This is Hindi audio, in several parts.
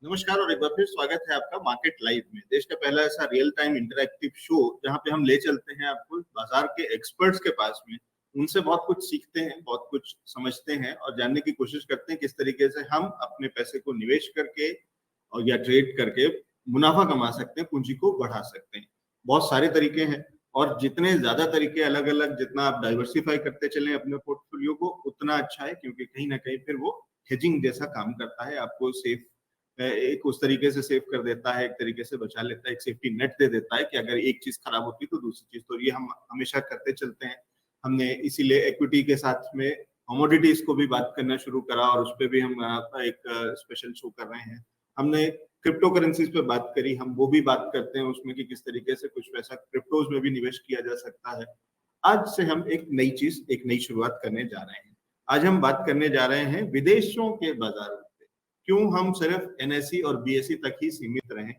नमस्कार और एक बार फिर स्वागत है आपका मार्केट लाइव में, देश का पहला ऐसा रियल टाइम इंटरैक्टिव शो जहां पे हम ले चलते हैं आपको बाजार के एक्सपर्ट्स के पास में। उनसे बहुत कुछ सीखते हैं, बहुत कुछ समझते हैं और जानने की कोशिश करते हैं किस तरीके से हम अपने पैसे को निवेश करके और या ट्रेड करके मुनाफा कमा सकते हैं, पूंजी को बढ़ा सकते हैं। बहुत सारे तरीके हैं और जितने ज्यादा तरीके अलग अलग, जितना आप डाइवर्सिफाई करते चले अपने पोर्टफोलियो को, उतना अच्छा है, क्योंकि कहीं ना कहीं फिर वो हेजिंग जैसा काम करता है, आपको सेफ एक उस तरीके से सेव कर देता है, एक तरीके से बचा लेता है, एक सेफ्टी नेट दे देता है कि अगर एक चीज खराब होती है तो दूसरी चीज। तो ये हम हमेशा करते चलते हैं। हमने इसीलिए इक्विटी के साथ में कमोडिटीज को भी बात करना शुरू करा और उस पर भी हम एक स्पेशल शो कर रहे हैं। हमने क्रिप्टो करेंसीज पे बात करी, हम वो भी बात करते हैं उसमें कि किस तरीके से कुछ पैसा क्रिप्टोज में भी निवेश किया जा सकता है। आज से हम एक नई चीज, एक नई शुरुआत करने जा रहे हैं। आज हम बात करने जा रहे हैं विदेशों के बाजारों। क्यों हम सिर्फ एनएसई और बीएसई तक ही सीमित रहें?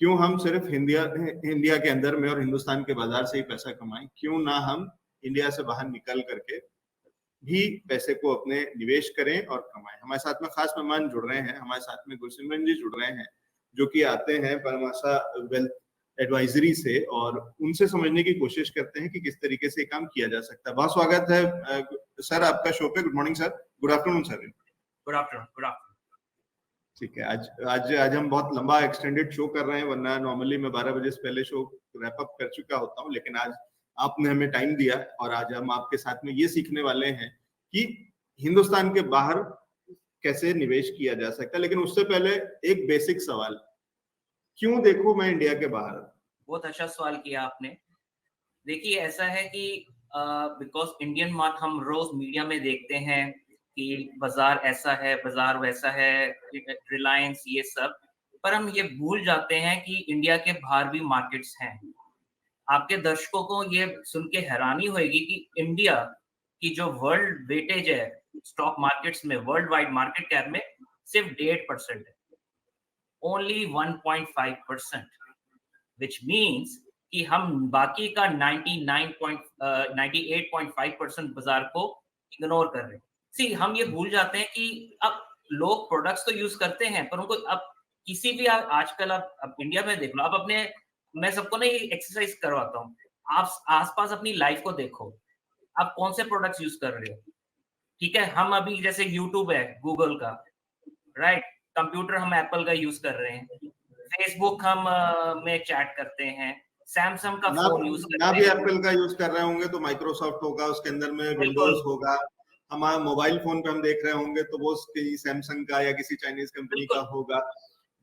क्यों हम सिर्फ इंडिया के अंदर में और हिंदुस्तान के बाजार से ही पैसा कमाएं? क्यों ना हम इंडिया से बाहर निकल करके भी पैसे को अपने निवेश करें और कमाएं? हमारे साथ में खास मेहमान जुड़ रहे हैं। हमारे साथ में गुरसिमरन जी जुड़ रहे हैं, जो कि आते हैं परमाशा वेल्थ एडवाइजरी से, और उनसे समझने की कोशिश करते हैं कि किस तरीके से काम किया जा सकता है। बहुत स्वागत है सर आपका शो पे। Good morning sir. Good afternoon sir. Good afternoon. Good afternoon. ठीक है, आज हम बहुत लंबा एक्सटेंडेड शो कर रहे हैं, वरना नॉर्मली मैं 12 बजे से पहले शो रैप अप कर चुका होता हूं, लेकिन आज आपने हमें टाइम दिया और आज हम आपके साथ में ये सीखने वाले हैं कि हिंदुस्तान के बाहर कैसे निवेश किया जा सकता है। लेकिन उससे पहले एक बेसिक सवाल, क्यों देखो मैं इंडिया के बाहर? बहुत अच्छा सवाल किया आपने। देखिए, ऐसा है कि बिकॉज इंडियन मार्केट हम रोज मीडिया में देखते हैं कि बाजार ऐसा है, बाजार वैसा है, रिलायंस, ये सब, पर हम ये भूल जाते हैं कि इंडिया के बाहर भी मार्केट्स हैं। आपके दर्शकों को ये सुन के हैरानी होगी कि इंडिया की जो वर्ल्ड वेटेज है स्टॉक मार्केट्स में, वर्ल्ड वाइड मार्केट कैप में, सिर्फ 1.5% है, ओनली 1.5%, विच मीन्स कि हम बाकी का 98.5% बाजार को इग्नोर कर रहे हैं। सी, हम ये भूल जाते हैं कि अब लोग प्रोडक्ट्स तो यूज करते हैं, पर उनको अब किसी भी आजकल अब इंडिया में देख लो, अब अपने, मैं सबको ना ये एक्सरसाइज करवाता हूँ, आप आसपास अपनी लाइफ को देखो, आप कौन से प्रोडक्ट्स यूज कर रहे हो। ठीक है, हम अभी जैसे यूट्यूब है गूगल का, राइट, कंप्यूटर हम एप्पल का यूज कर रहे हैं, फेसबुक हम में चैट करते हैं, सैमसंग का फोन यूज करते हैं, ना भी एप्पल का यूज कर रहे होंगे तो माइक्रोसॉफ्ट होगा, उसके अंदर में विंडोज होगा। हमारा मोबाइल फोन पे हम देख रहे होंगे तो वो सैमसंग का या किसी चाइनीज कंपनी का होगा।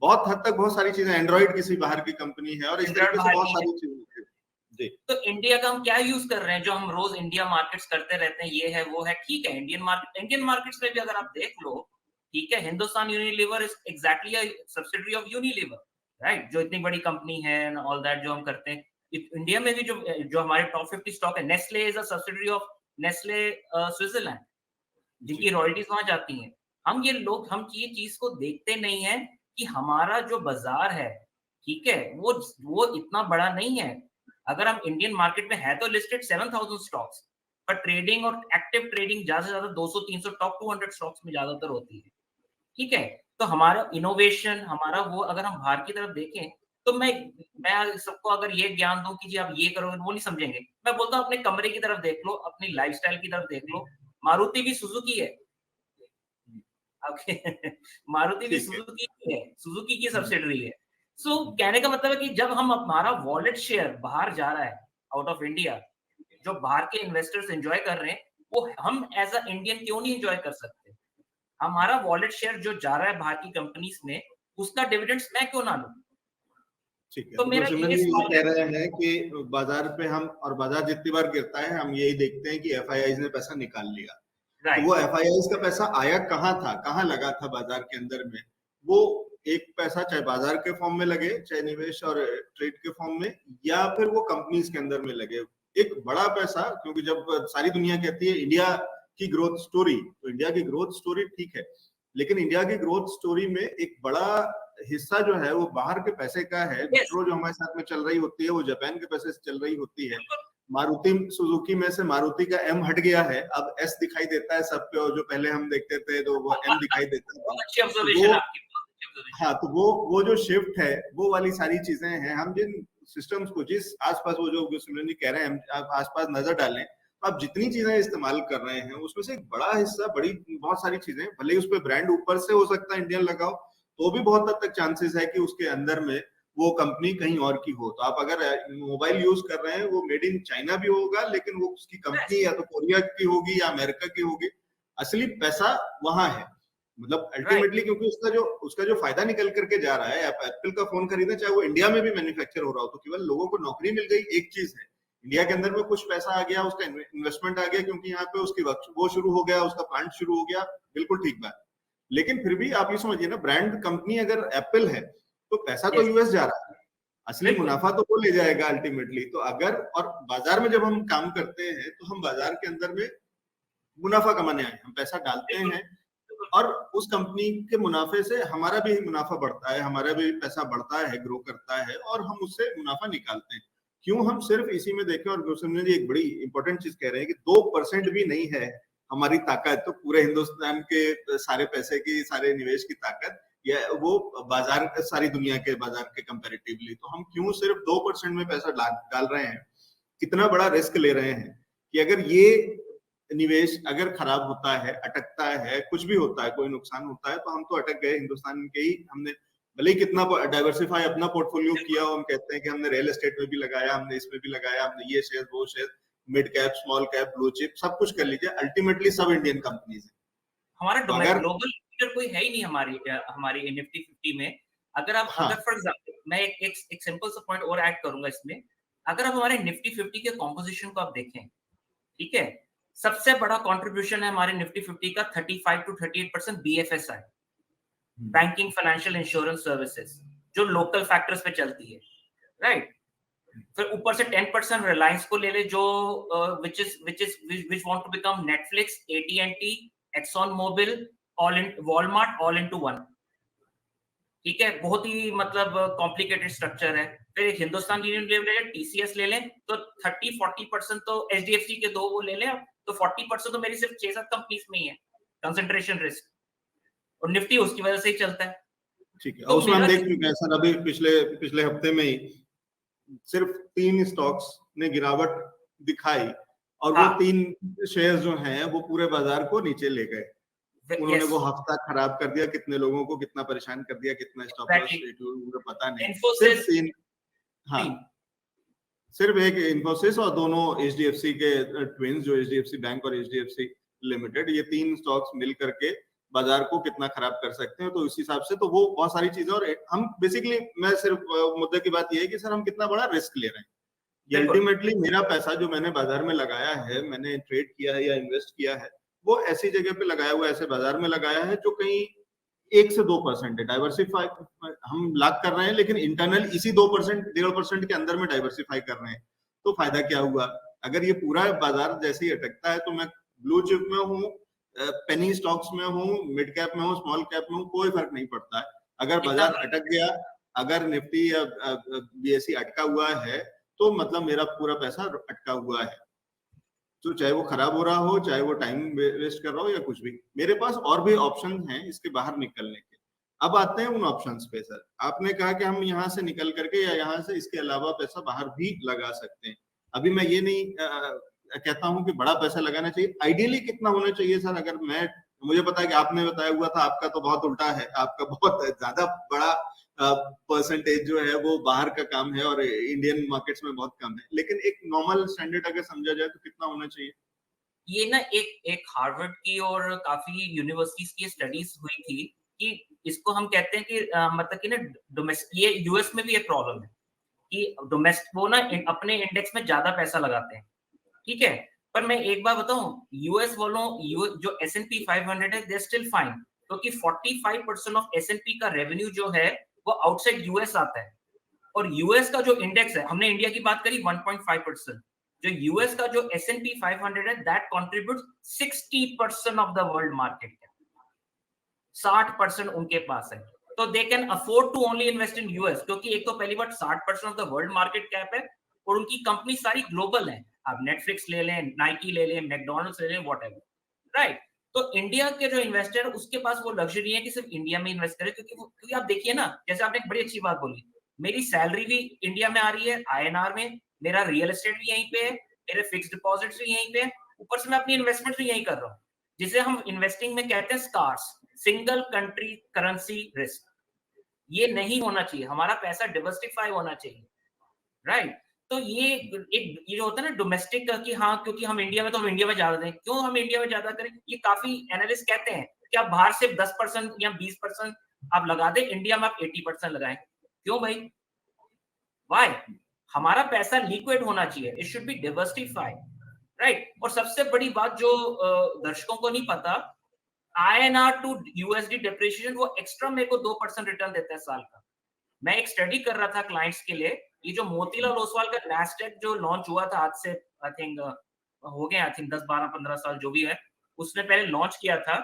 बहुत हद तक बहुत सारी चीजें, एंड्रॉइड किसी बाहर की कंपनी है, और इस तरीके से बहुत सारी चीजें। तो इंडिया का हम क्या यूज कर रहे हैं जो हम रोज इंडिया मार्केट्स करते रहते हैं, ये है वो है, ठीक है। इंडियन मार्केट्स में भी अगर आप देख लो, ठीक है, Hindustan Unilever is exactly a subsidiary of Unilever, right, जो इतनी बड़ी कंपनी है एंड ऑल दैट जो हम करते हैं। इंडिया में भी जो हमारे टॉप 50 स्टॉक है, Nestle is a subsidiary of Nestle Switzerland, जिनकी रॉयल्टीज वहां जाती हैं। हम ये चीज को देखते नहीं है कि हमारा जो बाजार है, ठीक है, वो इतना बड़ा नहीं है। अगर हम इंडियन मार्केट में है तो लिस्टेड 7000 स्टॉक्स, पर ट्रेडिंग और एक्टिव ट्रेडिंग ज्यादा से ज्यादा 200-300 टॉप 200 स्टॉक्स में ज्यादातर होती है। ठीक है, तो हमारा इनोवेशन, हमारा वो, अगर हम बाहर की तरफ देखें तो मैं सबको अगर ये ज्ञान दूं कि जी आप ये करोगे, वो नहीं समझेंगे। मैं बोलता हूँ अपने कमरे की तरफ देख लो, अपनी लाइफस्टाइल की तरफ देख लो। मारुति भी सुजुकी है, ओके मारुति भी सुजुकी है, सुजुकी की सब्सिडियरी है। सो कहने का मतलब है कि जब हम, हमारा वॉलेट शेयर बाहर जा रहा है आउट ऑफ इंडिया, जो बाहर के इन्वेस्टर्स एंजॉय कर रहे हैं, वो हम एज अ इंडियन क्यों नहीं एंजॉय कर सकते? हमारा वॉलेट शेयर जो जा रहा है बाहर की कंपनीज में, उसका डिविडेंड्स मैं क्यों ना लूं? ठीक है, तो मेरा ये कह रहे हैं कि बाजार पे हम, और बाजार जितनी बार गिरता है हम यही देखते हैं कि एफआईआईज ने पैसा निकाल लिया। तो वो एफआईआईज का पैसा आया कहाँ था, कहाँ लगा था बाजार के अंदर में? वो एक पैसा चाहे बाजार के फॉर्म में लगे, चाहे निवेश और ट्रेड के फॉर्म में, या फिर वो कंपनीज के अंदर में लगे, एक बड़ा पैसा। क्योंकि जब सारी दुनिया कहती है इंडिया की ग्रोथ स्टोरी, तो इंडिया की ग्रोथ स्टोरी ठीक है, लेकिन इंडिया की ग्रोथ स्टोरी में एक बड़ा हिस्सा जो है वो बाहर के पैसे का है। मेट्रो जो हमारे साथ में चल रही होती है वो जापान के पैसे से चल रही होती है। मारुति सुजुकी में से मारुति का एम हट गया है, अब एस दिखाई देता है सब पे, और जो पहले हम देखते थे तो वो एम दिखाई देता था। पोजीशन। हाँ, तो वो जो शिफ्ट है, वो वाली सारी चीजें हैं। हम जिन सिस्टम्स को जिस आसपास, वो जो सिमरन जी कह रहे हैं, हम आप आसपास नजर डालें, तो आप जितनी चीजें इस्तेमाल कर रहे हैं उसमें से एक बड़ा हिस्सा, बड़ी बहुत सारी चीजें, भले ही उस पर ब्रांड ऊपर से हो सकता है इंडियन लगाओ, तो भी बहुत हद तक चांसेस है कि उसके अंदर में वो कंपनी कहीं और की हो। तो आप अगर मोबाइल यूज कर रहे हैं, वो मेड इन चाइना भी होगा, लेकिन वो उसकी कंपनी या तो कोरिया की होगी या अमेरिका की होगी, असली पैसा वहां है। मतलब अल्टीमेटली, क्योंकि उसका जो फायदा निकल करके जा रहा है, आप एप्पल का फोन खरीदें, चाहे वो इंडिया में भी मैन्युफैक्चर हो रहा हो, तो केवल लोगों को नौकरी मिल गई, एक चीज है। इंडिया के अंदर में कुछ पैसा आ गया, उसका इन्वेस्टमेंट आ गया, क्योंकि यहाँ पे उसकी वो शुरू हो गया, उसका प्लांट शुरू हो गया, बिल्कुल ठीक बात। लेकिन फिर भी आप ये समझिए ना, ब्रांड कंपनी अगर एप्पल है, तो पैसा तो यूएस जा रहा है, असली मुनाफा तो वो ले जाएगा अल्टीमेटली। तो अगर, और बाजार में जब हम काम करते हैं, तो हम बाजार के अंदर में मुनाफा कमाने आए, हम पैसा डालते हैं, और उस कंपनी के मुनाफे से हमारा भी मुनाफा बढ़ता है, हमारा भी पैसा बढ़ता है, ग्रो करता है, और हम उससे मुनाफा निकालते हैं। क्यों हम सिर्फ इसी में देखें? और गुरसिमरन जी एक बड़ी इंपॉर्टेंट चीज कह रहे हैं कि 2% भी नहीं है हमारी ताकत, तो पूरे हिंदुस्तान के सारे पैसे की, सारे निवेश की ताकत, या वो बाजार, सारी दुनिया के बाजार के कंपैरेटिवली, तो हम क्यों सिर्फ 2% में पैसा डाल रहे हैं? कितना बड़ा रिस्क ले रहे हैं कि अगर ये निवेश अगर खराब होता है, अटकता है, कुछ भी होता है, कोई नुकसान होता है, तो हम तो अटक गए। हिंदुस्तान के ही हमने भले ही कितना डाइवर्सिफाई अपना पोर्टफोलियो किया हो, हम कहते हैं कि हमने रियल एस्टेट में भी लगाया, हमने इसमें भी लगाया, हमने ये शेयर, वो share, mid cap, small cap, blue chip, सब कुछ कर लीजिए, अल्टीमेटली सब इंडियन कंपनीज है। हमारा ग्लोबल लीडर कोई है ही नहीं हमारी निफ्टी 50 में। अगर आप अगर फॉर एग्जांपल मैं एक सिंपल सा पॉइंट और ऐड करूंगा इसमें, अगर आप हमारे निफ्टी 50 के कॉम्पोजिशन को आप देखें, ठीक है, सबसे बड़ा कंट्रीब्यूशन है हमारे निफ्टी 50 का 35 to 38% BFSI, banking, financial, insurance services, जो लोकल फैक्टर्स पे चलती है, राइट। फिर ऊपर से 10% रिलायंस को ले ले, जो which want to become Netflix, AT&T, Exxon Mobil, Walmart, all into one. ठीक है, बहुत ही मतलब कॉम्प्लिकेटेड स्ट्रक्चर है। फिर एक हिंदुस्तान यूनिलीवर ले लें, टीसीएस ले लें, तो 30-40% तो एचडीएफसी के दो वो ले लें, तो 40% तो मेरी सिर्फ 6-7 कंपनीज में ही है कंसंट्रेशन रिस्क, और निफ्टी उसकी वजह से ही चलता है। ठीक है, तो उसमें हम देख चुके हैं सर, अभी पिछले हफ्ते में ही सिर्फ 3 स्टॉक्स ने गिरावट दिखाई, और वो 3 शेयर जो हैं वो पूरे बाजार को नीचे ले गए। उन्होंने वो हफ्ता खराब कर दिया, कितने लोगों को कितना परेशान कर दिया, कितना स्टॉप लॉस मुझे पता नहीं। सिर्फ 3, हाँ, सिर्फ एक इन्फोसिस और दोनों एचडीएफसी के ट्विंस, जो एचडीएफसी बैंक और एचडीएफसी लिमिटेड, ये 3 स्टॉक्स मिल करके बाजार को कितना खराब कर सकते हैं। तो इस हिसाब से तो वो बहुत सारी चीजें, और हम बेसिकली, मैं सिर्फ मुद्दे की बात ये है कि सर हम कितना बड़ा रिस्क ले रहे हैं। ये अल्टीमेटली मेरा पैसा जो मैंने बाजार में लगाया है, मैंने ट्रेड किया है या इन्वेस्ट किया है, वो ऐसी जगह पे लगाया हुआ, ऐसे बाजार में लगाया है जो कहीं 1 से 2% है। डाइवर्सिफाई हम लाख कर रहे हैं, लेकिन इंटरनल इसी 2%, 1.5% के अंदर में डाइवर्सिफाई कर रहे हैं, तो फायदा क्या हुआ? अगर ये पूरा बाजार जैसे ही अटकता है, तो मैं ब्लू चिप में हूँ, पेनी स्टॉक्स में हूँ, मिड कैप में हूँ, स्मॉल कैप में हूँ, कोई फर्क नहीं पड़ता है। अगर बाजार अटक गया, अगर निफ्टी या बीएसई अटका हुआ है, तो मतलब मेरा पूरा पैसा अटका हुआ है। तो चाहे वो खराब हो रहा हो, चाहे वो टाइम वेस्ट कर रहा हो, या कुछ भी, मेरे पास और भी ऑप्शन हैं इसके बाहर निकलने के। अब आते हैं उन ऑप्शंस पे। सर आपने कहा कि हम यहाँ से निकल करके या यहाँ से इसके अलावा पैसा बाहर भी लगा सकते हैं। अभी मैं ये नहीं कहता हूँ कि बड़ा पैसा लगाना चाहिए। आइडियली कितना होना चाहिए सर? अगर मुझे पता है कि आपने बताया हुआ था, आपका तो बहुत उल्टा है, आपका बहुत ज्यादा बड़ा परसेंटेज जो है वो बाहर का काम है और इंडियन मार्केट्स में बहुत कम है, लेकिन एक नॉर्मल स्टैंडर्ड अगर समझा जाए तो कितना होना चाहिए? ये ना एक हार्वर्ड की और काफी यूनिवर्सिटीज की स्टडीज हुई थी कि इसको हम कहते हैं कि मतलब कि ना डोमेस्टिक, ये यूएस में भी एक प्रॉब्लम है कि डोमेस्टिक वो ना अपने इंडेक्स में ज्यादा पैसा लगाते हैं, ठीक है। पर मैं एक बात बताऊं, यूएस वालों जो S&P 500 है, दे स्टिल फाइन, क्योंकि 45% ऑफ S&P का रेवेन्यू जो है वो आउटसाइड यूएस आता है, और यूएस का जो इंडेक्स है, हमने इंडिया की बात करी 1.5%, जो यूएस का जो S&P 500 है, that contributes 60% of the world market, 60% उनके पास है। तो they can afford to only invest in US, क्योंकि एक तो पहली बात 60% of the world market cap है, और उनकी कंपनी सारी ग्लोबल है। आप नेटफ्लिक्स ले लें, नाइकी ले लें, मैकडॉनल्ड्स ले लें, व्हाटएवर, राइट। तो इंडिया के जो इन्वेस्टर उसके पास वो लग्जरी है कि सिर्फ इंडिया में इन्वेस्ट करे, क्योंकि आप देखिए ना, जैसे आपने एक बड़ी अच्छी बात बोली, मेरी सैलरी भी इंडिया में आ रही है INR में, मेरा रियल एस्टेट भी यहीं पे है, मेरे फिक्स डिपॉजिट्स भी यहीं पे है, ऊपर से मैं अपनी इन्वेस्टमेंट भी यहीं कर रहा हूँ, जिसे हम इन्वेस्टिंग में कहते हैं scars, single country currency risk. ये नहीं होना चाहिए, हमारा पैसा डिवर्सिफाई होना चाहिए, राइट? तो ये जो होता है ना डोमेस्टिक का, कि हाँ क्योंकि हम इंडिया में, तो हम इंडिया में ज्यादा दें, क्यों हम इंडिया में ज्यादा करें? ये काफी एनालिस्ट कहते हैं कि आप बाहर सिर्फ 10% या 20% आप लगा दें, इंडिया में आप 80% लगाएं। क्यों भाई? वाई? हमारा पैसा लिक्विड होना चाहिए, it should be diversified, right? और सबसे बड़ी बात जो दर्शकों को नहीं पता, INR टू USD डिप्रिसिएशन वो एक्स्ट्रा मेरे को 2% रिटर्न देता है साल का। मैं एक स्टडी कर रहा था क्लाइंट्स के लिए, ये जो मोतीलाल ओसवाल का नैस्डैक जो लॉन्च हुआ था आज से आई थिंक हो गए 10 12 15 साल जो भी है, उसने पहले लॉन्च किया था,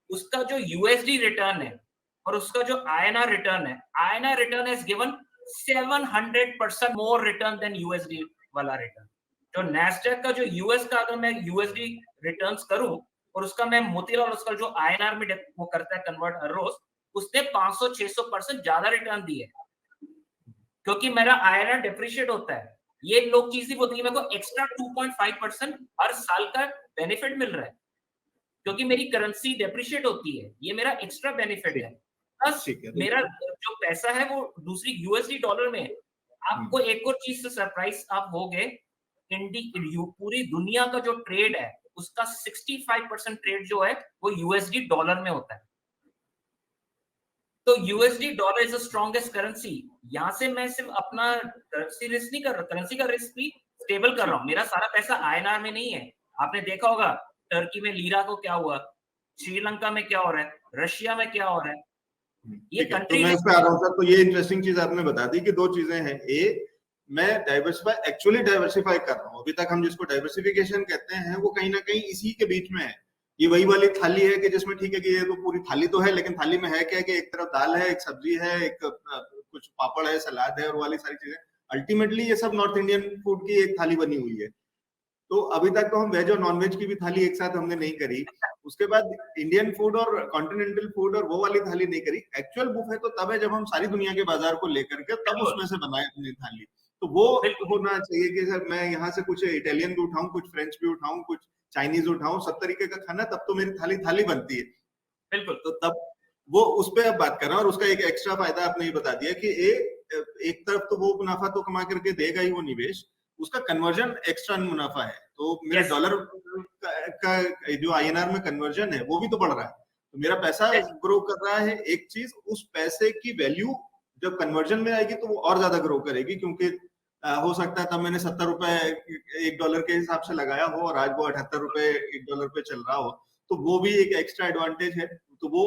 उसका जो USD रिटर्न है और उसका जो INR रिटर्न है, INR return has given 700% more return than USD वाला रिटर्न। जो नैस्डैक का जो यूएस का, अगर मैं USD रिटर्न्स करूं और उसका मैं मोतीलाल ओसवाल जो INR में वो करता है कन्वर्ट हर रोज, उसने 500-600% ज्यादा रिटर्न दिए, क्योंकि मेरा INR डिप्रिशिएट होता है। ये लोग चीज नहीं बोलते, मेरे को एक्स्ट्रा 2.5% हर साल का बेनिफिट मिल रहा है, क्योंकि मेरी करेंसी डिप्रिशिएट होती है, ये मेरा एक्स्ट्रा बेनिफिट है। प्लस मेरा जो पैसा है वो दूसरी USD डॉलर में है। आपको एक और चीज से सरप्राइज आप होगे, पूरी दुनिया का जो ट्रेड है उसका 65% ट्रेड जो है वो USD डॉलर में होता है। तो USD dollar is the strongest currency. यहां से मैं सिर्फ अपना करेंसी रिस्क नहीं कर रहा, करेंसी का रिस्क भी स्टेबल कर रहा हूं। मेरा सारा पैसा INR में नहीं है। आपने देखा होगा टर्की में लीरा को क्या हुआ, श्रीलंका में क्या हो रहा है, रशिया में क्या हो रहा है, ये कंट्री। तो मैं इस पे आ रहा हूं सर। तो ये इंटरेस्टिंग चीज आपने बता दी कि दो चीजें हैं, मैं एक्चुअली डाइवर्सिफाई कर रहा हूँ। अभी तक हम जिसको डाइवर्सिफिकेशन कहते हैं वो कहीं ना कहीं इसी के बीच में है। ये वही वाली थाली है कि जिसमें ठीक है कि ये तो पूरी थाली तो है, लेकिन थाली में है क्या कि एक तरफ दाल है, एक सब्जी है, एक कुछ पापड़ है, सलाद है और वाली सारी चीजें। अल्टीमेटली ये सब नॉर्थ इंडियन फूड की एक थाली बनी हुई है। तो अभी तक तो हम वेज और नॉन वेज की भी थाली एक साथ हमने नहीं करी। उसके बाद इंडियन फूड और कॉन्टिनेंटल फूड और वो वाली थाली नहीं करी। एक्चुअल बुफे तो तब है जब हम सारी दुनिया के बाजार को लेकर के तब उसमें से बनाए अपनी थाली। तो वो होना चाहिए कि सर मैं यहाँ से कुछ इटालियन भी उठाऊं, कुछ फ्रेंच भी उठाऊं, कुछ चाइनीज उठाऊं, सब तरीके का खाना, तब तो मेरी थाली थाली बनती है। बिल्कुल। तो तब वो उस पर अब बात कर रहा हूं। और उसका एक एक्स्ट्रा फायदा आपने ये बता दिया कि एक तरफ तो वो मुनाफा तो कमा करके देगा ही वो निवेश, उसका कन्वर्जन एक्स्ट्रा मुनाफा है। तो मेरा डॉलर का जो INR में कन्वर्जन है वो भी तो बढ़ रहा है, तो मेरा पैसा ग्रो कर रहा है। एक चीज, उस पैसे की वैल्यू जब कन्वर्जन में आएगी तो वो और ज्यादा ग्रो करेगी, क्योंकि हो सकता है तब मैंने 70 रुपए $1 के हिसाब से लगाया हो और आज वो 78 रुपए $1 पे चल रहा हो, तो वो भी एक एक्स्ट्रा एडवांटेज है। तो वो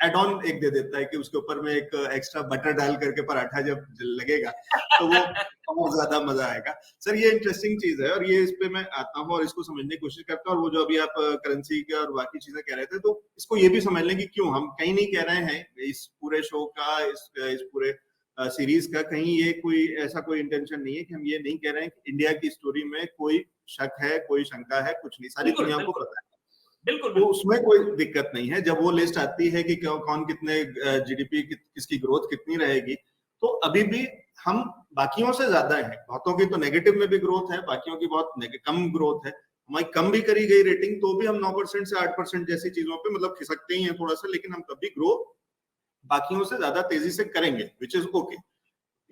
एड ऑन एक दे देता है कि उसके ऊपर में एक एक्स्ट्रा बटर डाल करके पराठा जब लगेगा तो वो और ज्यादा मजा आएगा। सर ये इंटरेस्टिंग चीज है और ये इस पे मैं आता हूँ और इसको समझने की कोशिश करता हूँ। और वो जो अभी आप करेंसी के और बाकी चीजें कह रहे थे, तो इसको ये भी समझ लें कि क्यों हम कहीं नहीं कह रहे हैं इस पूरे शो का, इस पूरे सीरीज का, कहीं ये कोई ऐसा कोई इंटेंशन नहीं है कि हम ये नहीं कह रहे हैं कि इंडिया की स्टोरी में कोई शक है, कोई शंका है, कुछ नहीं, सारी दुनिया को पता है। बिल्कुल, तो उसमें कोई दिक्कत नहीं है। जब वो लिस्ट आती है कि कौन कितने GDP किसकी ग्रोथ कितनी रहेगी, तो अभी भी हम बाकियों से ज्यादा है। बहुतों की तो नेगेटिव में भी ग्रोथ है, बाकियों की बहुत कम ग्रोथ है। हमारी कम भी करी गई रेटिंग तो भी हम 9% से 8% जैसी चीजों पे मतलब खिसकते ही हैं थोड़ा सा, लेकिन हम तब भी ग्रो बाकियों से ज्यादा तेजी से करेंगे, विच इज ओके,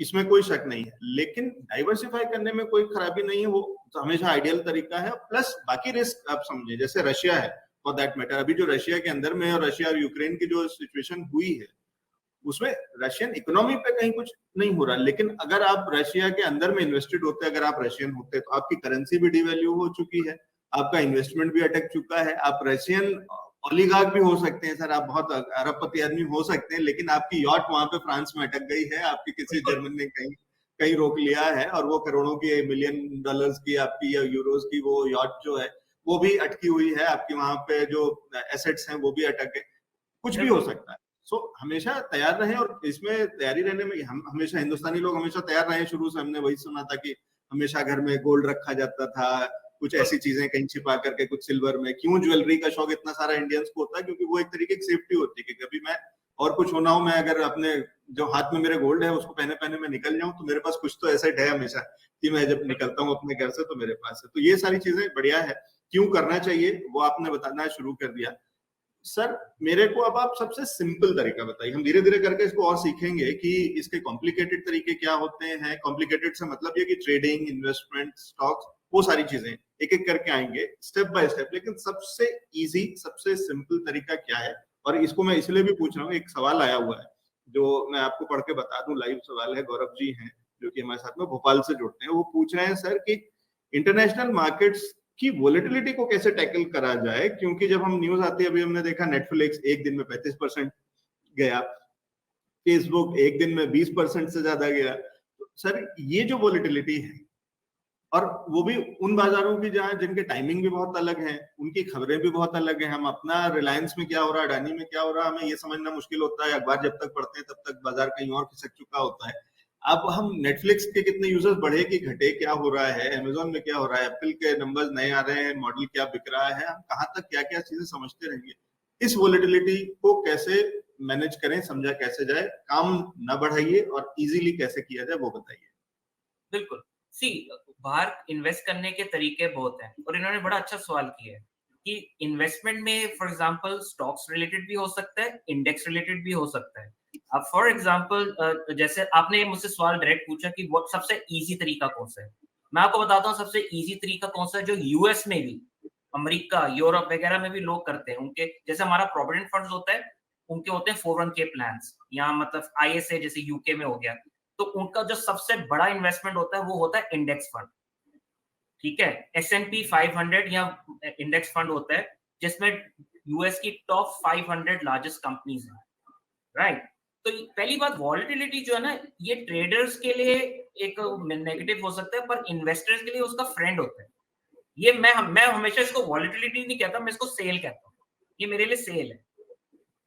इसमें कोई शक नहीं है। लेकिन डाइवर्सिफाई करने में कोई खराबी नहीं है, वो हमेशा आइडियल तरीका है। प्लस बाकी रिस्क आप समझे, जैसे रशिया है फॉर दैट मैटर, अभी जो रशिया के अंदर में और रशिया और यूक्रेन की जो सिचुएशन हुई है उसमें रशियन इकोनॉमी पे कहीं कुछ नहीं हो रहा, लेकिन अगर आप रशिया के अंदर में इन्वेस्टेड होते, अगर आप रशियन होते, तो आपकी करेंसी भी डिवैल्यू हो चुकी है, आपका इन्वेस्टमेंट भी अटक चुका है, आप रशियन ओलिगार्क भी हो सकते हैं सर, आप बहुत अरबपति आदमी हो सकते हैं, लेकिन आपकी यॉट वहां पे फ्रांस में अटक गई है, आपकी किसी जर्मन ने कहीं कहीं रोक लिया है, और वो करोड़ों की $1 मिलियन की आपकी या यूरोज की वो यॉट जो है वो भी अटकी हुई है, आपकी वहां पे जो एसेट्स हैं वो भी अटक गए, कुछ भी हो सकता है। सो हमेशा तैयार रहें, और इसमें तैयारी रहने में हम हमेशा, हिंदुस्तानी लोग हमेशा तैयार रहे। शुरू से हमने वही सुना था कि हमेशा घर में गोल्ड रखा जाता था, कुछ ऐसी चीजें कहीं छिपा करके, कुछ सिल्वर में। क्यों ज्वेलरी का शौक इतना सारा इंडियंस को होता है? क्योंकि वो एक तरीके की सेफ्टी होती है कि कभी मैं और कुछ होना हो, मैं अगर अपने जो हाथ में मेरे गोल्ड है उसको पहने पहने मैं निकल जाऊं तो मेरे पास कुछ तो ऐसा है हमेशा कि मैं जब निकलता हूँ अपने घर से तो मेरे पास है। तो ये सारी चीजें बढ़िया है। क्यों करना चाहिए वो आपने बताना शुरू कर दिया। सर मेरे को अब आप सबसे सिंपल तरीका बताइए, हम धीरे धीरे करके इसको और सीखेंगे कि इसके कॉम्प्लिकेटेड तरीके क्या होते हैं। कॉम्प्लिकेटेड से मतलब ये कि ट्रेडिंग, इन्वेस्टमेंट, स्टॉक्स, वो सारी चीजें एक एक करके आएंगे स्टेप बाय स्टेप। लेकिन सबसे इजी, सबसे सिंपल तरीका क्या है? और इसको मैं इसलिए भी पूछ रहा हूँ, एक सवाल आया हुआ है जो मैं आपको पढ़ के बता दूं, लाइव सवाल है। गौरव जी हैं जो कि हमारे साथ में भोपाल से जुड़ते हैं, वो पूछ रहे हैं सर कि इंटरनेशनल मार्केट्स की वोलेटिलिटी को कैसे टैकल करा जाए। क्योंकि जब हम न्यूज आती है, अभी हमने देखा नेटफ्लिक्स एक दिन में 35% गया, फेसबुक एक दिन में 20% से ज्यादा गया। तो सर ये जो वोलेटिलिटी है, और वो भी उन बाजारों की जहां जिनके टाइमिंग भी बहुत अलग है, उनकी खबरें भी बहुत अलग है। हम अपना रिलायंस में क्या हो रहा है, अडानी में क्या हो रहा है, हमें ये समझना मुश्किल होता है। अखबार जब तक पढ़ते हैं तब तक बाजार कहीं और खिसक चुका होता है। अब हम नेटफ्लिक्स के कितने यूजर्स बढ़े कि घटे, क्या हो रहा है, अमेजोन में क्या हो रहा है, एप्पल के नंबर्स नए आ रहे हैं, मॉडल क्या बिक रहा है, हम कहाँ तक क्या क्या चीजें समझते रहेंगे। इस वोलेटिलिटी को कैसे मैनेज करें, समझा कैसे जाए, काम ना बढ़ाइए और इजीली कैसे किया जाए वो बताइए। बिल्कुल। सी, बाहर इन्वेस्ट करने के तरीके बहुत हैं और इन्होंने बड़ा अच्छा सवाल किया है कि इन्वेस्टमेंट में फॉर एग्जांपल स्टॉक्स रिलेटेड भी हो सकता है, इंडेक्स रिलेटेड भी हो सकता है। अब फॉर एग्जांपल जैसे आपने मुझसे सवाल डायरेक्ट पूछा कि वो सबसे इजी तरीका कौन सा है, मैं आपको बताता हूँ सबसे इजी तरीका कौन सा है जो यूएस में भी, अमेरिका, यूरोप वगैरह में भी लोग करते हैं। उनके जैसे हमारा प्रोविडेंट फंड्स होता है, उनके होते हैं 401k प्लान्स, या मतलब आईएसए जैसे यूके में हो गया। तो उनका जो सबसे बड़ा इन्वेस्टमेंट होता है वो होता है इंडेक्स फंड। ठीक है, S&P 500 या इंडेक्स फंड होता है जिसमें यूएस की टॉप 500 लार्जेस्ट कंपनीज हैं, राइट। तो पहली बात, वॉलेटिलिटी जो है ना, ये ट्रेडर्स के लिए एक नेगेटिव हो सकता है, पर इन्वेस्टर्स के लिए उसका फ्रेंड होता है। ये मैं हमेशा इसको वॉलेटिलिटी नहीं कहता, मैं इसको सेल कहता हूँ। ये मेरे लिए सेल है,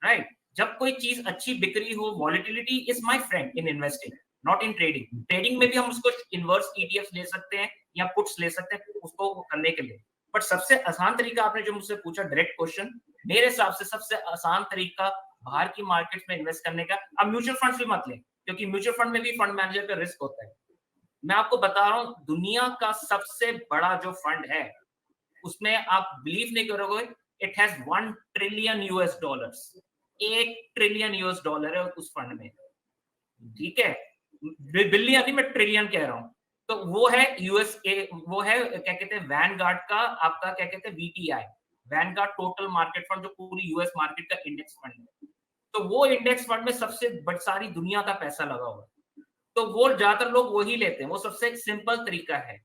राइट। जब कोई चीज अच्छी बिक रही हो, volatility is my friend in investing, not in trading. Trading में भी हम उसको इनवर्स ईटीएफ ले सकते हैं या पुट्स ले सकते हैं उसको करने के लिए। बट सबसे आसान तरीका आपने जो मुझसे पूछा डायरेक्ट क्वेश्चन, मेरे हिसाब से सबसे आसान तरीका बाहर की मार्केट में इन्वेस्ट करने का, अब म्यूचुअल फंड्स भी मत लें क्योंकि म्यूचुअल फंड में भी फंड मैनेजर का रिस्क होता है। मैं आपको बता रहा हूँ, दुनिया का सबसे बड़ा जो फंड है उसमें आप बिलीव नहीं करोगे, it has 1 trillion US dollars. 1 trillion US dollar है उस फंड में, ठीक है। बिलियन नहीं, मैं ट्रिलियन कह रहा हूं। तो वो है यूएसए, वो है क्या कहते हैं वैनगार्ड का, आपका क्या कहते हैं VTi, Vanguard total market fund, जो पूरी यूएस मार्केट का इंडेक्स फंड है। तो वो इंडेक्स फंड में सबसे बड़ी सारी दुनिया का पैसा लगा हुआ है, तो वो ज्यादातर लोग वही लेते हैं। वो सबसे सिंपल तरीका है।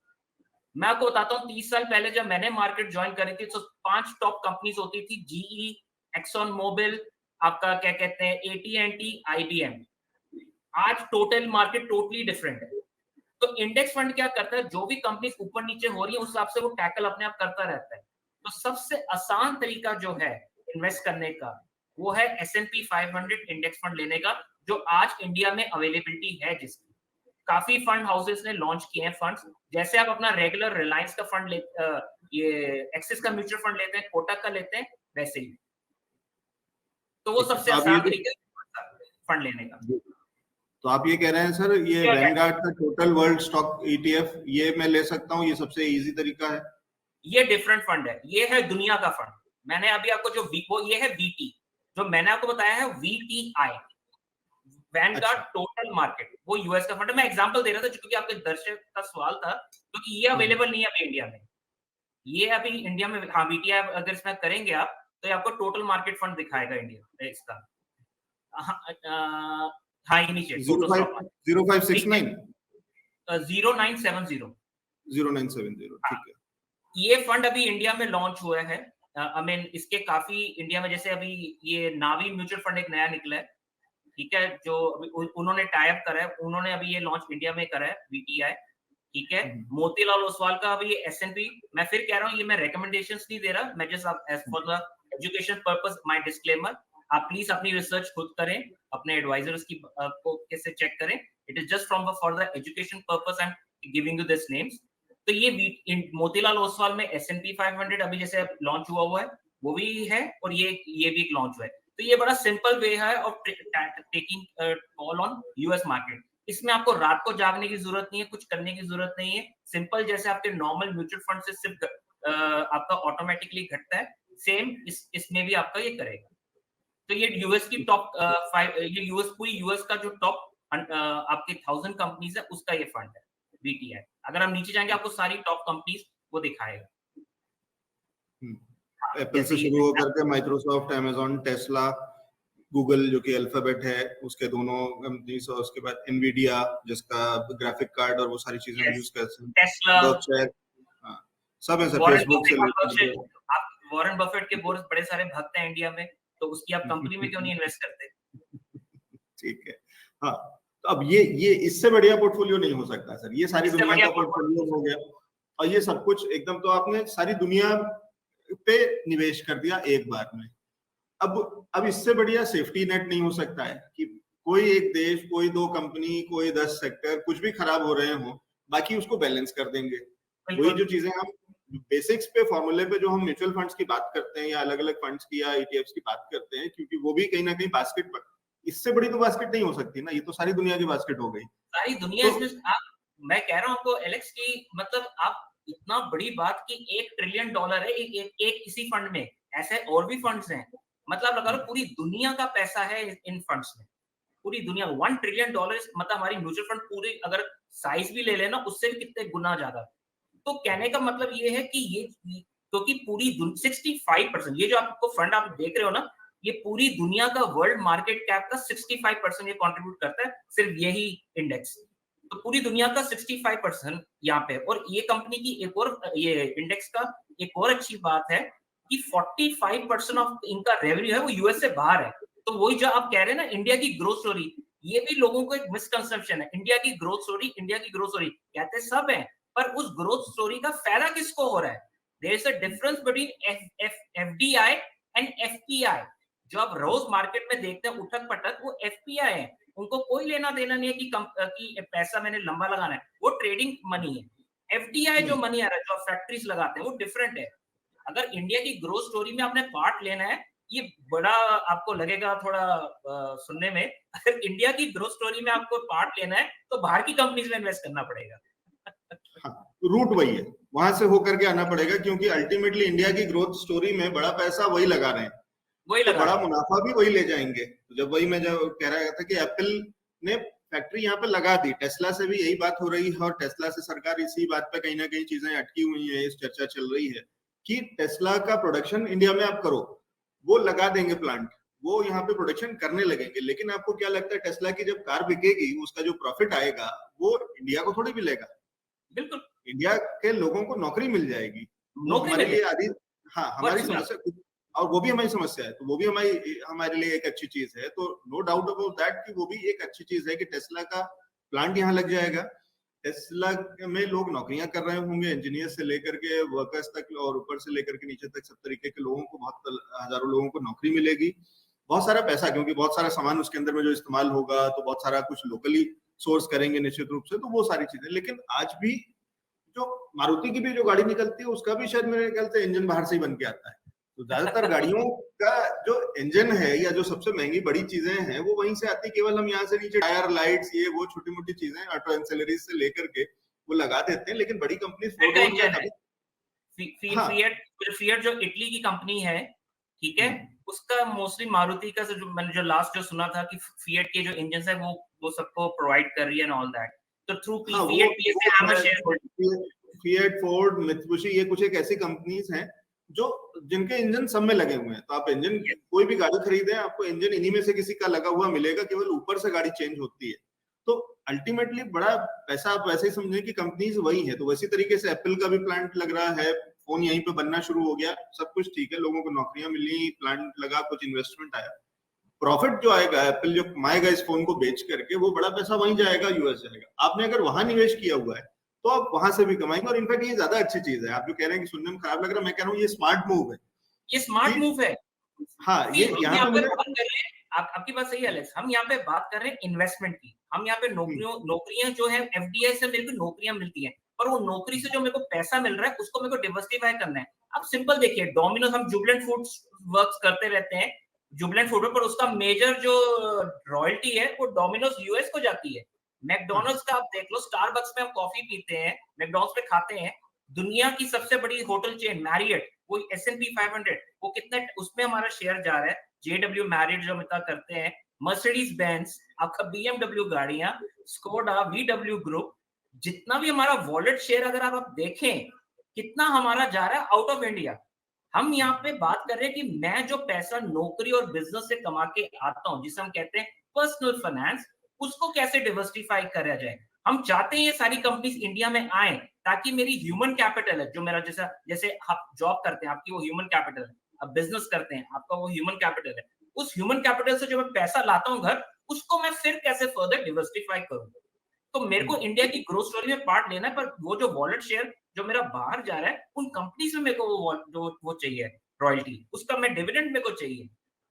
मैं आपको बताता हूँ, 30 साल पहले जब मैंने मार्केट ज्वाइन करी थी तो 5 टॉप कंपनीज होती थी, जीई, एक्सॉन मोबिल, आपका क्या कहते हैं एटी&टी, आईबीएम। आज टोटल मार्केट टोटली डिफरेंट है। तो इंडेक्स फंड क्या करता है, जो भी कंपनीज ऊपर नीचे हो रही है उस हिसाब से वो टैकल अपने आप करता रहता है। तो सबसे आसान तरीका जो है इन्वेस्ट करने का वो है S&P 500 इंडेक्स फंड लेने का, जो आज इंडिया में अवेलेबिलिटी है जिसकी। काफी फंड हाउसेस ने लॉन्च किए हैं फंड्स। जैसे आप अपना रेगुलर रिलायंस का फंड ये एक्सिस का म्यूचुअल फंड लेते हैं, कोटक का लेते हैं, वैसे ही। तो वो सबसे आसान तरीका है फंड लेने का। तो आप ये कह रहे हैं सर, ये वैनगार्ड का टोटल वर्ल्ड स्टॉक ईटीएफ ये मैं ले सकता हूँ, ये सबसे इजी तरीका है? ये डिफरेंट फंड है, ये है दुनिया का फंड। मैंने अभी आपको जो वो ये है वीटी, जो मैंने आपको बताया है वीटीआई, वैनगार्ड टोटल मार्केट, वो यूएस का फंड है। मैं एग्जांपल दे रहा था क्योंकि आपके दर्शक का सवाल था, क्योंकि ये अवेलेबल नहीं है अभी इंडिया में। ये अभी इंडिया में, हाँ, वीटीआई अगर इसमें करेंगे आप तो ये आपको टोटल मार्केट फंड दिखाएगा इंडिया इसका। हाँ, ये नीचे 0569 0970 0970, ठीक है। ये फंड अभी इंडिया में लॉन्च हुआ है। आई मीन इसके काफी इंडिया में, जैसे अभी ये नावी म्यूचुअल फंड एक नया निकला है, ठीक है, जो उन्होंने टाई अप करा है, उन्होंने अभी ये लॉन्च इंडिया में करा है, वीटीआई, ठीक है। मोतीलाल ओसवाल का अभी ये S&P, मैं फिर कह रहा हूँ, ये मैं रिकमेंडेशंस नहीं दे रहा, मैं just as for the education purpose, my disclaimer. आप प्लीज अपनी रिसर्च खुद करें, अपने एडवाइजर्स की को कैसे चेक करें। It is just from for the education purpose I am giving you this names. तो ये मोतीलाल ओसवाल में S&P 500 अभी जैसे लॉन्च हुआ है, वो भी है, और ये भी लॉन्च हुआ है। तो ये बड़ा सिंपल वे है of taking call on US market. इसमें आपको रात को जागने की जरूरत नहीं है, कुछ करने की जरूरत नहीं है। सिंपल जैसे आपके नॉर्मल म्यूचुअल फंड से सिर्फ आपका ऑटोमेटिकली घटता है, सेम इसमें भी आपका ये करेगा। तो ये यूएस की टॉप 5, ये पूरी यूएस का जो टॉप आपके 1000 कंपनीज है उसका ये फंड है बीटीआई। अगर हम नीचे जाएंगे आपको सारी टॉप कंपनीज वो दिखाएगा। एप्पल से शुरू होकर के माइक्रोसॉफ्ट, अमेज़न, टेस्ला, गूगल जो कि अल्फाबेट है, उसके दोनों कंपनीज, और उसके बाद एनवीडिया जिसका ग्राफिक कार्ड और वो सारी चीजें यूज करते हैं, टेस्ला, बर्कशायर, सब है सर, फेसबुक से लेकर। आप वॉरेन बफेट के बहुत बड़े सारे भक्त हैं इंडिया में, तो उसकी आप कंपनी में क्यों नहीं इन्वेस्ट करते? ठीक है, हाँ। तो अब ये इससे बढ़िया पोर्टफोलियो नहीं हो सकता सर, ये सारी दुनिया का पोर्टफोलियो हो गया, और ये सब कुछ एकदम, तो आपने सारी दुनिया पे निवेश कर दिया एक बार में। अब इससे बढ़िया सेफ्टी नेट नहीं हो सकता है कि कोई एक देश, कोई 2 कंपनी, कोई 10 सेक्टर कुछ भी खराब हो रहे हो, बाकी उसको बैलेंस कर देंगे। वही जो चीजें हम बेसिक्स पे, फॉर्मूले पे जो हम म्यूचुअल फंड्स की बात करते हैं या अलग अलग फंड्स की या ईटीएफ्स की बात करते हैं, क्योंकि वो भी कहीं ना कहीं बास्केट पर, इससे बड़ी तो बास्केट नहीं हो सकती ना, ये तो सारी दुनिया की बास्केट हो गई। सारी दुनिया इसमें मैं कह रहा हूँ आपको एलेक्स की, मतलब आप इतना बड़ी बात कि $1 ट्रिलियन है एक इसी फंड में, ऐसे और भी फंड्स हैं, मतलब लगा लो पूरी दुनिया का पैसा है इन फंड्स में, पूरी दुनिया। $1 ट्रिलियन मतलब हमारी म्यूचुअल फंड पूरी अगर साइज भी ले लेना उससे भी कितने गुना ज्यादा। तो कहने का मतलब ये है कि ये क्योंकि पूरी 65% ये जो आपको फंड आप देख रहे हो ना, ये पूरी दुनिया का वर्ल्ड मार्केट कैप का 65% ये कंट्रीब्यूट करता है, सिर्फ यही इंडेक्स। तो पूरी दुनिया का 65% यहाँ पे। और ये कंपनी की एक और, ये इंडेक्स का एक और अच्छी बात है कि 45% ऑफ इनका रेवेन्यू है वो यूएस से बाहर है। तो वही जो आप कह रहे हैं ना इंडिया की ग्रोथ स्टोरी, ये भी लोगों को एक मिसकंसेप्शन है, इंडिया की ग्रोथ स्टोरी, इंडिया की ग्रोथ स्टोरी कहते सब है, पर उस ग्रोथ स्टोरी का फायदा किसको हो रहा है? There is a difference between FDI and FPI. जो आप रोज मार्केट में देखते हैं उठक पटक, वो एफपीआई है, उनको कोई लेना देना नहीं है कि पैसा मैंने लंबा लगाना है, वो ट्रेडिंग मनी है। एफडीआई जो मनी आ रहा है, जो फैक्ट्रीज लगाते हैं, वो डिफरेंट है। अगर इंडिया की ग्रोथ स्टोरी में आपने पार्ट लेना है, ये बड़ा आपको लगेगा थोड़ा सुनने में, अगर इंडिया की ग्रोथ स्टोरी में आपको पार्ट लेना है तो बाहर की कंपनीज में इन्वेस्ट करना पड़ेगा। हाँ, रूट वही है, वहां से होकर के आना पड़ेगा, क्योंकि अल्टीमेटली इंडिया की ग्रोथ स्टोरी में बड़ा पैसा वही लगा रहे हैं, वही तो बड़ा मुनाफा भी वही ले जाएंगे। तो जब वही मैं जो कह रहा था कि एप्पल ने फैक्ट्री यहाँ पे लगा दी, टेस्ला से भी यही बात हो रही है, और टेस्ला से सरकार इसी बात पे कहीं ना कहीं चीजें अटकी हुई है, इस चर्चा चल रही है कि टेस्ला का प्रोडक्शन इंडिया में आप करो, वो लगा देंगे प्लांट, वो यहाँ पे प्रोडक्शन करने लगेंगे। लेकिन आपको क्या लगता है, टेस्ला की जब कार बिकेगी उसका जो प्रॉफिट आएगा वो इंडिया को थोड़ी मिलेगा? बिल्कुल, इंडिया के लोगों को नौकरी मिल जाएगी, हमारे लिए आदि, हाँ हमारी समस्या, और वो भी हमारी समस्या है, तो वो भी हमारे लिए एक अच्छी चीज है। तो नो डाउट अबाउट दैट कि वो भी एक अच्छी चीज है कि टेस्ला का प्लांट यहाँ लग जाएगा, टेस्ला में लोग नौकरियां कर रहे होंगे, इंजीनियर से लेकर के वर्कर्स तक, और ऊपर से लेकर के नीचे तक सब तरीके के लोगों को, बहुत हजारों लोगों को नौकरी मिलेगी, बहुत सारा पैसा, क्योंकि बहुत सारा सामान उसके अंदर में जो इस्तेमाल होगा, तो बहुत सारा कुछ लोकली सोर्स करेंगे निश्चित रूप से, तो वो सारी चीजें। लेकिन आज भी जो मारुति की भी जो गाड़ी निकलती है उसका भी शायद मेरे ख्याल से इंजन बाहर से ही बन के आता है। तो ज्यादातर गाड़ियों का जो इंजन है या जो सबसे महंगी बड़ी चीजें हैं वो वहीं से आती है। केवल हम यहाँ से नीचे टायर, लाइट्स, ये वो छोटी मोटी चीजें ऑटो एंसेलरीज से लेकर के वो लगा देते हैं, लेकिन बड़ी कंपनी फिएट जो इटली की कंपनी है, ठीक है, उसका मोस्टली मारुति का जो मैंने जो लास्ट जो सुना था कि फिएट के जो इंजन है वो सबको प्रोवाइड कर रही है एंड ऑल दैट। तो थ्रू फिएट, फोर्ड, मित्सुबिशी, ये कुछ एक ऐसी कंपनीज हैं जो जिनके इंजन सब में लगे हुए हैं। तो आप इंजन कोई भी गाड़ी खरीदें, आपको इंजन इन्हीं में से किसी का लगा हुआ मिलेगा, केवल ऊपर से गाड़ी चेंज होती है। तो अल्टीमेटली बड़ा पैसा आप वैसे ही समझें कि कंपनीज वही है। तो वैसी तरीके से एप्पल का भी प्लांट लग रहा है, फोन यहीं पे बनना शुरू हो गया, सब कुछ ठीक है, लोगों को नौकरियां मिली, प्लांट लगा, कुछ इन्वेस्टमेंट आया, प्रॉफिट जो आएगा, एप्पल जो कमाएगा इस फोन को बेच करके, वो बड़ा पैसा वहीं जाएगा, यूएस जाएगा। आपने अगर वहां निवेश किया हुआ है तो आप वहां से भी कमाएंगे। और इनफैक्ट ये ज्यादा अच्छी चीज है। आप जो कह रहे हैं कि सुनने में खराब लग रहा है, मैं कह रहा हूँ ये स्मार्ट मूव है, ये स्मार्ट मूव है। हाँ, ये यहाँ पे आपकी बात सही है अलेक्स, हम यहाँ पे बात कर रहे हैं इन्वेस्टमेंट की, हम यहाँ पे नौकरियां जो है एफडीआई से मेरे को नौकरियां मिलती हैं, पर वो नौकरी से जो मेरे को पैसा मिल रहा है उसको मेरे को डिवर्सिफाई करना है। अब सिंपल देखिए, डोमिनोज, हम जुबिलेंट फूड्स वर्क्स करते रहते हैं जुबिलेंट फूड पर उसका मेजर जो रॉयल्टी है वो डोमिनोज यूएस को जाती है। मैकडोनल्ड्स का आप देख लो, स्टारबक्स में हम कॉफी पीते हैं, मैकडोनल्ड्स पे खाते हैं, दुनिया की सबसे बड़ी होटल चेन मैरियट, वो S&P 500, वो कितने उसमें हमारा शेयर जा रहा है। JW मैरियट जो हम इतना करते हैं, मर्सिडीज बेंज, आपका BMW गाड़ियां, स्कोडा, VW ग्रुप, जितना भी हमारा वॉलेट शेयर अगर आप देखें कितना हमारा जा रहा है आउट ऑफ इंडिया। हम यहाँ पे बात कर रहे हैं कि मैं जो पैसा नौकरी और बिजनेस से कमा के आता हूँ, जिसे हम कहते हैं पर्सनल फाइनेंस, उसको कैसे डिवर्सिफाई करा जाए। हम चाहते हैं ये सारी कंपनीज इंडिया में आए ताकि मेरी ह्यूमन कैपिटल है, जो मेरा जैसा जैसे आप जॉब करते हैं आपकी वो ह्यूमन कैपिटल है, आप बिजनेस करते हैं आपका वो ह्यूमन कैपिटल है, उस ह्यूमन कैपिटल से जो मैं पैसा लाता हूँ घर, उसको मैं फिर कैसे फर्दर डिवर्सिफाई करूँ। तो मेरे को इंडिया की ग्रोथ स्टोरी में पार्ट लेना है, पर वो जो वॉलेट शेयर जो मेरा बाहर जा रहा है उन कंपनीज में मेरे को वो चाहिए रॉयल्टी, उसका मैं डिविडेंड मेरे को चाहिए।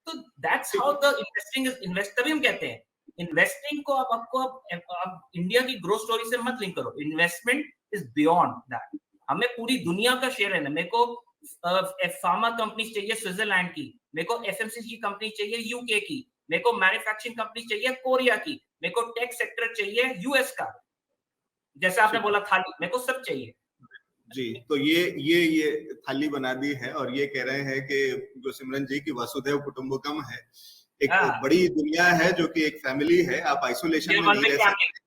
तो that's how the investing is invest. तभी हम कहते हैं इन्वेस्टिंग को आप इंडिया की ग्रोथ स्टोरी से मत लिंक करो। Investment is beyond that. हमें पूरी दुनिया का शेयर है ना। मेरे को फार्मा कंपनी चाहिए स्विट्जरलैंड की, मेरे को FMCG कंपनी चाहिए यूके की, मेरे को मैन्युफैक्चरिंग कंपनी चाहिए कोरिया की, मेरे को टेक सेक्टर चाहिए यूएस का, जैसे आपने बोला थाली, मेरे को सब चाहिए। जी, तो ये थाली बना दी है और ये कह रहे हैं कि जो सिमरन जी की वसुधैव कुटुंबकम है, एक बड़ी दुनिया है जो कि एक फैमिली है, आप आइसोलेशन में नहीं रह सकते।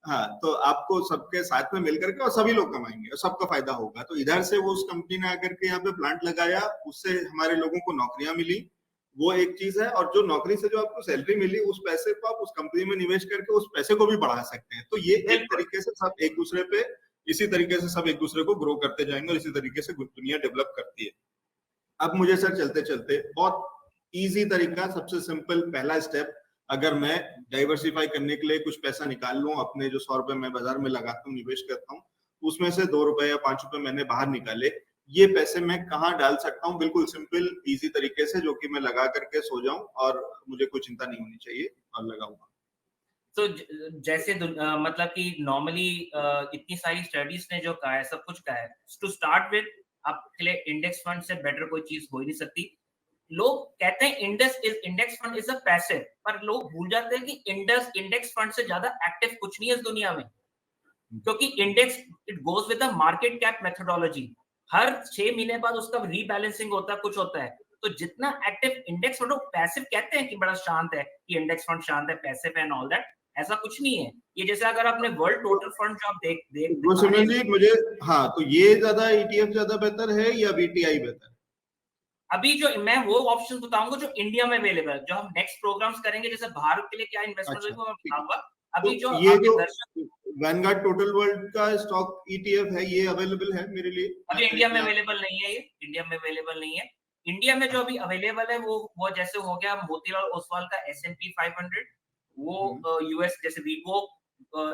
हाँ, तो आपको सबके साथ में मिलकर के और सभी लोग कमाएंगे और सबका फायदा होगा। तो इधर से वो उस कंपनी ने आकर के यहाँ पे प्लांट लगाया, उससे हमारे लोगों को नौकरियां मिली, वो एक चीज है। और जो नौकरी से जो आपको सैलरी मिली, उस पैसे को आप उस कंपनी में निवेश करके उस पैसे को भी बढ़ा सकते हैं। तो ये एक तरीके से सब एक दूसरे पे, इसी तरीके से सब एक दूसरे को ग्रो करते जाएंगे और इसी तरीके से दुनिया डेवलप करती है। अब मुझे सर चलते चलते बहुत इजी तरीका, सबसे सिंपल पहला स्टेप, अगर मैं डाइवर्सिफाई करने के लिए कुछ पैसा निकाल लूं, अपने जो 100 रुपए मैं बाजार में लगाता हूँ, निवेश करता हूँ, उसमें से 2 रुपए या 5 रुपए मैंने बाहर निकाले, ये पैसे मैं कहाँ डाल सकता हूँ? बिल्कुल सिंपल इजी तरीके से, जो कि मैं लगा करके सो जाऊं और मुझे कोई चिंता नहीं होनी चाहिए, और लगाऊंगा। तो जैसे मतलब कि नॉर्मली इतनी सारी स्टडीज ने जो कहा है, सब कुछ कहा है, टू स्टार्ट विद आपके लिए इंडेक्स फंड से बेटर कोई चीज हो ही नहीं सकती। लोग कहते हैं index fund is a passive, पर लोग भूल जाते हैं कि इंडेक्स फंड से ज्यादा एक्टिव कुछ नहीं है इस दुनिया में, क्योंकि index it goes with the market cap methodology. हर 6 महीने बाद उसका रीबैलेंसिंग होता है, कुछ होता है। तो जितना एक्टिव इंडेक्स फंड, पैसिव कहते हैं कि बड़ा शांत है, कि इंडेक्स फंड शांत है, पैसिव है एंड ऑल दैट, ऐसा कुछ नहीं है। ये जैसे अगर आपने वर्ल्ड टोटल फंड जो आप देख वो सिमरन जी मुझे, हाँ, तो ये ज्यादा ETF ज्यादा बेहतर है या VTI बेहतर? अभी जो मैं वो ऑप्शन बताऊंगा जो इंडिया में अवेलेबल है, जो हम नेक्स्ट प्रोग्राम्स करेंगे, जैसे भारत के लिए क्या इन्वेस्टमेंट है वो मैं बताऊंगा। अभी तो जो ये आपके जो दर्शक, वैनगार्ड टोटल वर्ल्ड का स्टॉक ETF है, ये अवेलेबल है मेरे लिए? अभी इंडिया में अवेलेबल नहीं है, ये इंडिया में अवेलेबल नहीं है। इंडिया में जो अभी अवेलेबल है वो जैसे हो गया मोतीलाल ओसवाल का S&P 500, वो यूएस जैसे वो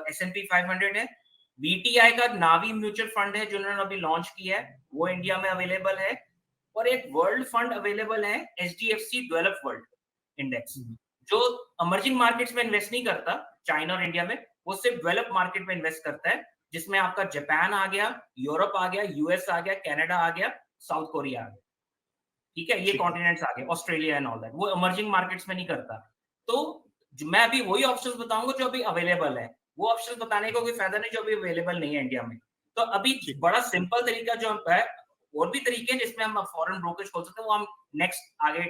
S&P 500 है। VTI का नावी म्यूचुअल फंड है जो उन्होंने अभी लॉन्च किया है, वो इंडिया में अवेलेबल है। और एक वर्ल्ड फंड अवेलेबल है HDFC डेवलप वर्ल्ड इंडेक्स, जो इमर्जिंग मार्केट्स में इन्वेस्ट नहीं करता, चाइना और इंडिया में, वो सिर्फ डेवलप मार्केट में इन्वेस्ट करता है, जिसमें आपका जापान आ गया, यूरोप आ गया, यूएस आ गया, कनाडा आ गया, साउथ कोरिया आ गया। ठीक है, ये कॉन्टिनेंट्स आ गए, ऑस्ट्रेलिया एंड ऑल दैट, वो इमर्जिंग मार्केट्स में नहीं करता। तो मैं अभी वही ऑप्शंस बताऊंगा जो अभी अवेलेबल है, वो ऑप्शंस बताने का कोई फायदा नहीं जो अभी अवेलेबल नहीं है इंडिया में। तो अभी बड़ा सिंपल तरीका जो है, और भी तरीके हैं जिसमें हम फॉरेन ब्रोकरेज खोल सकते हैं, वो हम नेक्स्ट आगे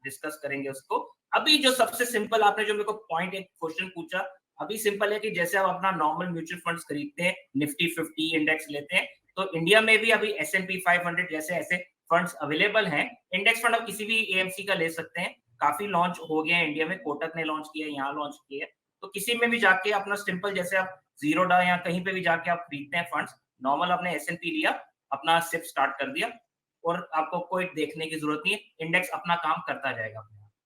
डिस्कस करेंगे उसको। अभी जो सबसे सिंपल आपने जो मेरे को पॉइंट एक क्वेश्चन पूछा, अभी सिंपल है कि जैसे आप अपना नॉर्मल म्यूचुअल फंड्स खरीदते हैं, निफ्टी 50 इंडेक्स लेते हैं, तो इंडिया में भी अभी S&P 500 जैसे ऐसे फंड्स अवेलेबल हैं। इंडेक्स फंड आप किसी भी AMC का ले सकते हैं, काफी लॉन्च हो गए हैं इंडिया में, कोटक ने लॉन्च किया है, यहाँ लॉन्च किया है। तो किसी में भी जाके अपना सिंपल, जैसे आप जीरोडा या कहीं पे भी जाके आप खरीदते हैं फंड्स, नॉर्मल आपने S&P लिया, अपना सिप स्टार्ट कर दिया, और आपको कोई देखने की जरूरत नहीं है, इंडेक्स अपना काम करता जाएगा,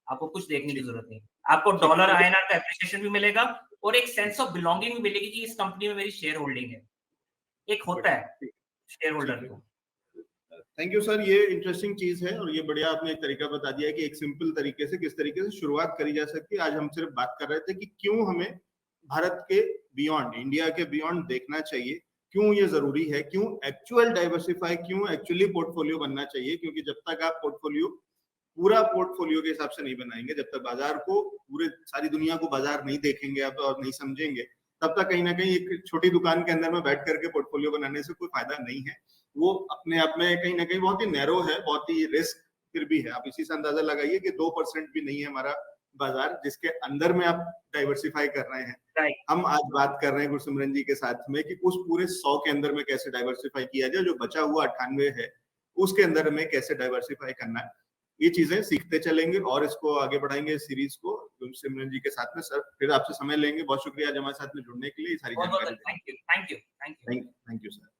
आपको कुछ देखने की जरूरत नहीं। आपको डॉलर INR का एप्रिसिएशन भी मिलेगा, और एक सेंस ऑफ बिलोंगिंग भी मिलेगी कि इस कंपनी में मेरी शेयर होल्डिंग है, एक होता है शेयर होल्डर को। थैंक यू सर, ये इंटरेस्टिंग चीज है और ये बढ़िया आपने एक तरीका बता दिया है कि एक सिंपल तरीके से किस तरीके से शुरुआत करी जा सकती है। आज हम सिर्फ बात कर रहे थे कि क्यों हमें भारत के बियॉन्ड, इंडिया के बियॉन्ड देखना चाहिए, क्यों ये जरूरी है, क्यों एक्चुअल डाइवर्सिफाई, क्यों एक्चुअली पोर्टफोलियो बनना चाहिए, क्योंकि जब तक आप पोर्टफोलियो पूरा पोर्टफोलियो के हिसाब से नहीं बनाएंगे, जब तक बाजार को पूरे सारी दुनिया को बाजार नहीं देखेंगे आप और नहीं समझेंगे, तब तक कहीं ना कहीं एक छोटी दुकान के अंदर में बैठ करके पोर्टफोलियो बनाने से कोई फायदा नहीं है। वो अपने आप में कहीं ना कहीं बहुत ही नैरो है, बहुत ही रिस्क फिर भी है। आप इसी से अंदाजा लगाइए कि 2% भी नहीं है हमारा बाजार जिसके अंदर में आप डाइवर्सिफाई कर रहे हैं। राइट, हम आज बात कर रहे हैं गुरसिमरन जी के साथ में कि उस पूरे 100 के अंदर में कैसे डाइवर्सिफाई किया जाए, जो बचा हुआ 98 है उसके अंदर में कैसे डाइवर्सिफाई करना है। ये चीजें सीखते चलेंगे और इसको आगे बढ़ाएंगे इस सीरीज को गुरसिमरन जी के साथ में। सर फिर आपसे समय लेंगे, बहुत शुक्रिया आज हमारे साथ में जुड़ने के लिए, सारी बहुत बहुत जानकारी। Thank you, thank you, thank you. Thank you sir.